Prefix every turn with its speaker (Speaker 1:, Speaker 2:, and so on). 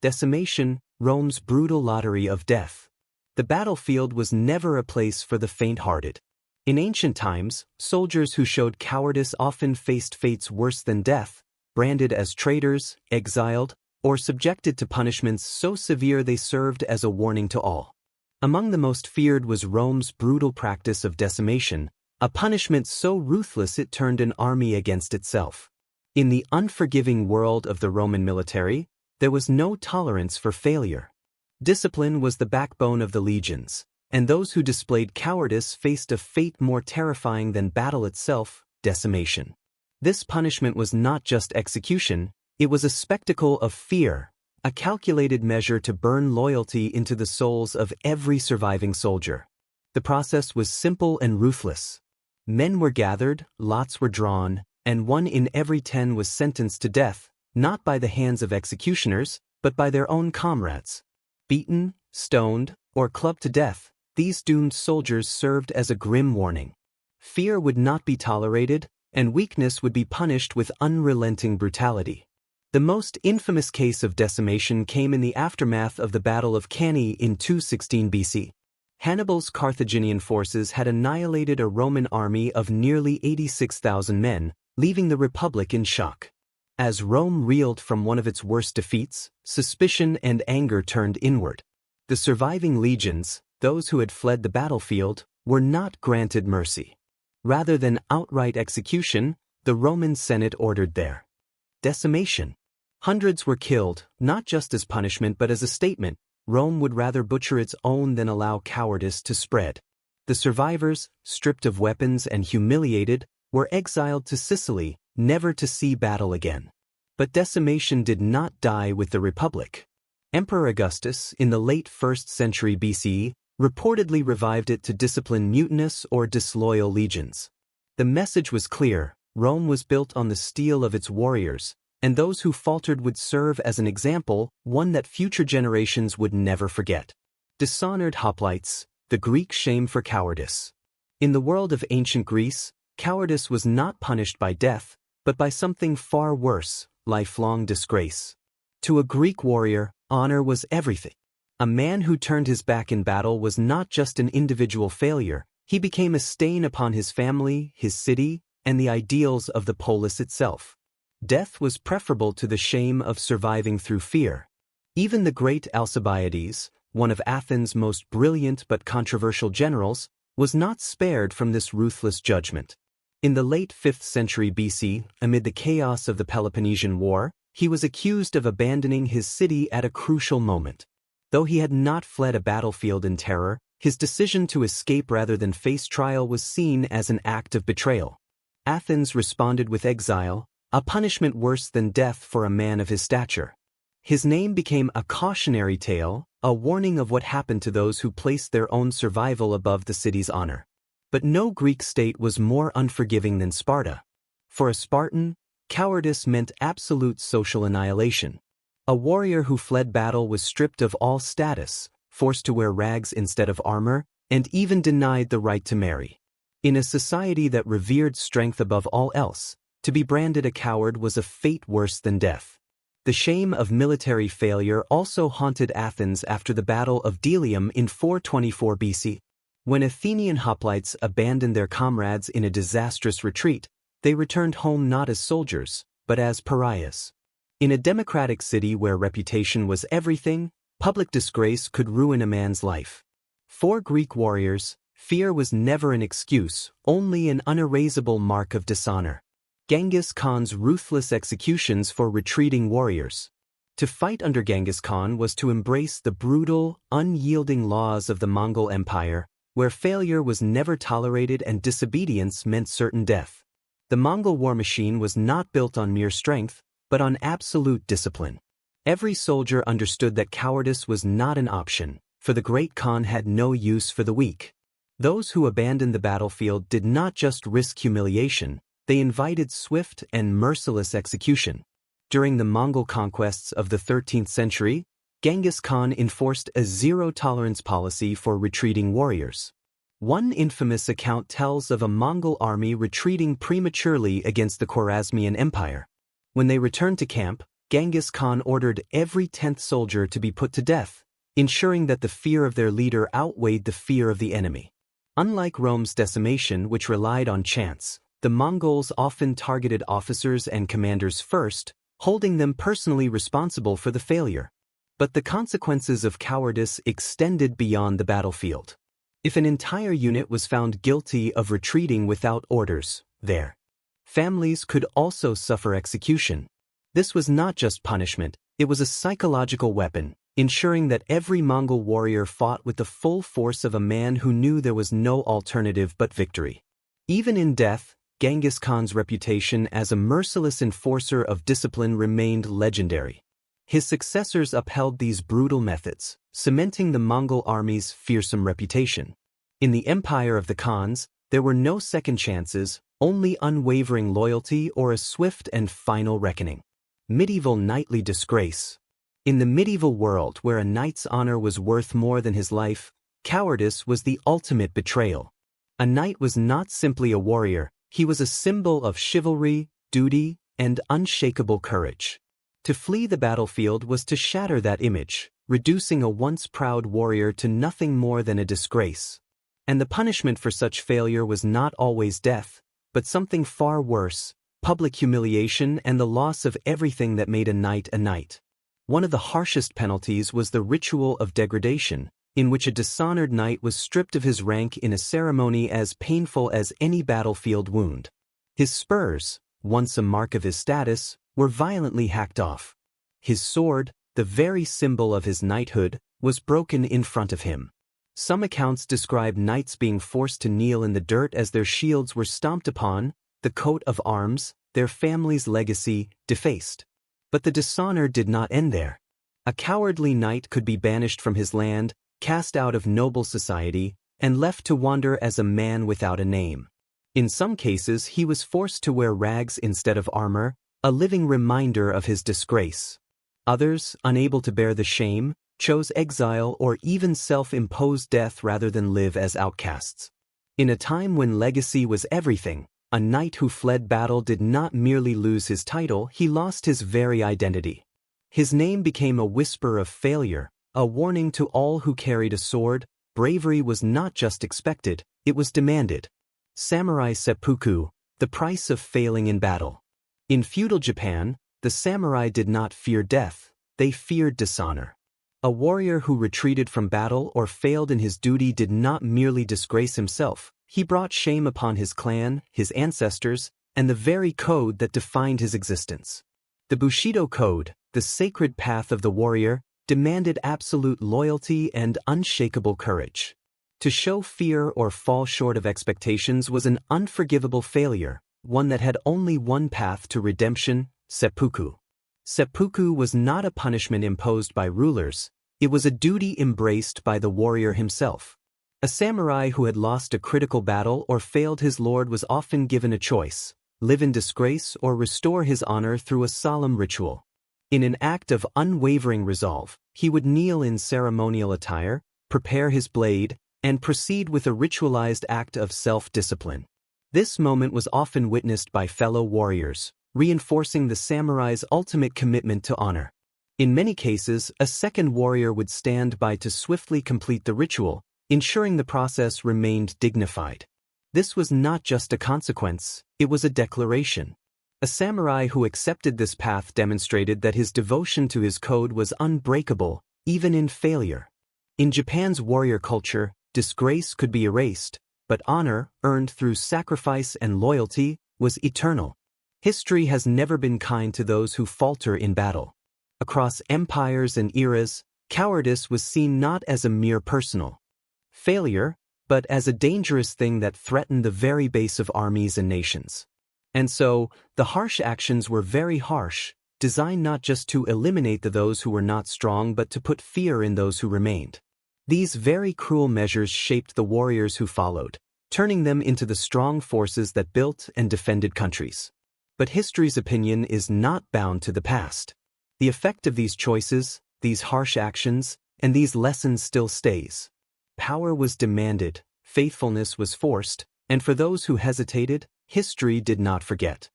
Speaker 1: Decimation, Rome's brutal lottery of death. The battlefield was never a place for the faint-hearted. In ancient times, soldiers who showed cowardice often faced fates worse than death, branded as traitors, exiled, or subjected to punishments so severe they served as a warning to all. Among the most feared was Rome's brutal practice of decimation, a punishment so ruthless it turned an army against itself. In the unforgiving world of the Roman military, there was no tolerance for failure. Discipline was the backbone of the legions, and those who displayed cowardice faced a fate more terrifying than battle itself, decimation. This punishment was not just execution, it was a spectacle of fear, a calculated measure to burn loyalty into the souls of every surviving soldier. The process was simple and ruthless. Men were gathered, lots were drawn, and 1 in every 10 was sentenced to death, not by the hands of executioners, but by their own comrades. Beaten, stoned, or clubbed to death, these doomed soldiers served as a grim warning. Fear would not be tolerated, and weakness would be punished with unrelenting brutality. The most infamous case of decimation came in the aftermath of the Battle of Cannae in 216 BC. Hannibal's Carthaginian forces had annihilated a Roman army of nearly 86,000 men, leaving the Republic in shock. As Rome reeled from one of its worst defeats, suspicion and anger turned inward. The surviving legions, those who had fled the battlefield, were not granted mercy. Rather than outright execution, the Roman Senate ordered their decimation. Hundreds were killed, not just as punishment but as a statement. Rome would rather butcher its own than allow cowardice to spread. The survivors, stripped of weapons and humiliated, were exiled to Sicily, never to see battle again. But decimation did not die with the Republic. Emperor Augustus, in the late 1st century BCE, reportedly revived it to discipline mutinous or disloyal legions. The message was clear: Rome was built on the steel of its warriors, and those who faltered would serve as an example, one that future generations would never forget. Dishonored Hoplites, the Greek shame for cowardice. In the world of ancient Greece, cowardice was not punished by death, but by something far worse: lifelong disgrace. To a Greek warrior, honor was everything. A man who turned his back in battle was not just an individual failure, he became a stain upon his family, his city, and the ideals of the polis itself. Death was preferable to the shame of surviving through fear. Even the great Alcibiades, one of Athens' most brilliant but controversial generals, was not spared from this ruthless judgment. In the late 5th century BC, amid the chaos of the Peloponnesian War, he was accused of abandoning his city at a crucial moment. Though he had not fled a battlefield in terror, his decision to escape rather than face trial was seen as an act of betrayal. Athens responded with exile, a punishment worse than death for a man of his stature. His name became a cautionary tale, a warning of what happened to those who placed their own survival above the city's honor. But no Greek state was more unforgiving than Sparta. For a Spartan, cowardice meant absolute social annihilation. A warrior who fled battle was stripped of all status, forced to wear rags instead of armor, and even denied the right to marry. In a society that revered strength above all else, to be branded a coward was a fate worse than death. The shame of military failure also haunted Athens after the Battle of Delium in 424 BC. When Athenian hoplites abandoned their comrades in a disastrous retreat, they returned home not as soldiers, but as pariahs. In a democratic city where reputation was everything, public disgrace could ruin a man's life. For Greek warriors, fear was never an excuse, only an unerasable mark of dishonor. Genghis Khan's ruthless executions for retreating warriors. To fight under Genghis Khan was to embrace the brutal, unyielding laws of the Mongol Empire, where failure was never tolerated and disobedience meant certain death. The Mongol war machine was not built on mere strength, but on absolute discipline. Every soldier understood that cowardice was not an option, for the great Khan had no use for the weak. Those who abandoned the battlefield did not just risk humiliation, they invited swift and merciless execution. During the Mongol conquests of the 13th century, Genghis Khan enforced a zero-tolerance policy for retreating warriors. One infamous account tells of a Mongol army retreating prematurely against the Khwarezmian Empire. When they returned to camp, Genghis Khan ordered every 10th soldier to be put to death, ensuring that the fear of their leader outweighed the fear of the enemy. Unlike Rome's decimation, which relied on chance, the Mongols often targeted officers and commanders first, holding them personally responsible for the failure. But the consequences of cowardice extended beyond the battlefield. If an entire unit was found guilty of retreating without orders, their families could also suffer execution. This was not just punishment, it was a psychological weapon, ensuring that every Mongol warrior fought with the full force of a man who knew there was no alternative but victory. Even in death, Genghis Khan's reputation as a merciless enforcer of discipline remained legendary. His successors upheld these brutal methods, cementing the Mongol army's fearsome reputation. In the empire of the Khans, there were no second chances, only unwavering loyalty or a swift and final reckoning. Medieval knightly disgrace. In the medieval world where a knight's honor was worth more than his life, cowardice was the ultimate betrayal. A knight was not simply a warrior, he was a symbol of chivalry, duty, and unshakable courage. To flee the battlefield was to shatter that image, reducing a once proud warrior to nothing more than a disgrace. And the punishment for such failure was not always death, but something far worse, public humiliation and the loss of everything that made a knight a knight. One of the harshest penalties was the ritual of degradation, in which a dishonored knight was stripped of his rank in a ceremony as painful as any battlefield wound. His spurs, once a mark of his status, were violently hacked off. His sword, the very symbol of his knighthood, was broken in front of him. Some accounts describe knights being forced to kneel in the dirt as their shields were stomped upon, the coat of arms, their family's legacy, defaced. But the dishonor did not end there. A cowardly knight could be banished from his land, cast out of noble society, and left to wander as a man without a name. In some cases he was forced to wear rags instead of armor, a living reminder of his disgrace. Others, unable to bear the shame, chose exile or even self-imposed death rather than live as outcasts. In a time when legacy was everything, a knight who fled battle did not merely lose his title, he lost his very identity. His name became a whisper of failure, a warning to all who carried a sword. Bravery was not just expected, it was demanded. Samurai seppuku, the price of failing in battle. In feudal Japan, the samurai did not fear death, they feared dishonor. A warrior who retreated from battle or failed in his duty did not merely disgrace himself, he brought shame upon his clan, his ancestors, and the very code that defined his existence. The Bushido Code, the sacred path of the warrior, demanded absolute loyalty and unshakable courage. To show fear or fall short of expectations was an unforgivable failure, one that had only one path to redemption: seppuku. Seppuku was not a punishment imposed by rulers, it was a duty embraced by the warrior himself. A samurai who had lost a critical battle or failed his lord was often given a choice: live in disgrace or restore his honor through a solemn ritual. In an act of unwavering resolve, he would kneel in ceremonial attire, prepare his blade, and proceed with a ritualized act of self-discipline. This moment was often witnessed by fellow warriors, reinforcing the samurai's ultimate commitment to honor. In many cases, a second warrior would stand by to swiftly complete the ritual, ensuring the process remained dignified. This was not just a consequence, it was a declaration. A samurai who accepted this path demonstrated that his devotion to his code was unbreakable, even in failure. In Japan's warrior culture, disgrace could be erased, but honor, earned through sacrifice and loyalty, was eternal. History has never been kind to those who falter in battle. Across empires and eras, cowardice was seen not as a mere personal failure, but as a dangerous thing that threatened the very base of armies and nations. And so, the harsh actions were very harsh, designed not just to eliminate those who were not strong but to put fear in those who remained. These very cruel measures shaped the warriors who followed, turning them into the strong forces that built and defended countries. But history's opinion is not bound to the past. The effect of these choices, these harsh actions, and these lessons still stays. Power was demanded, faithfulness was forced, and for those who hesitated, history did not forget.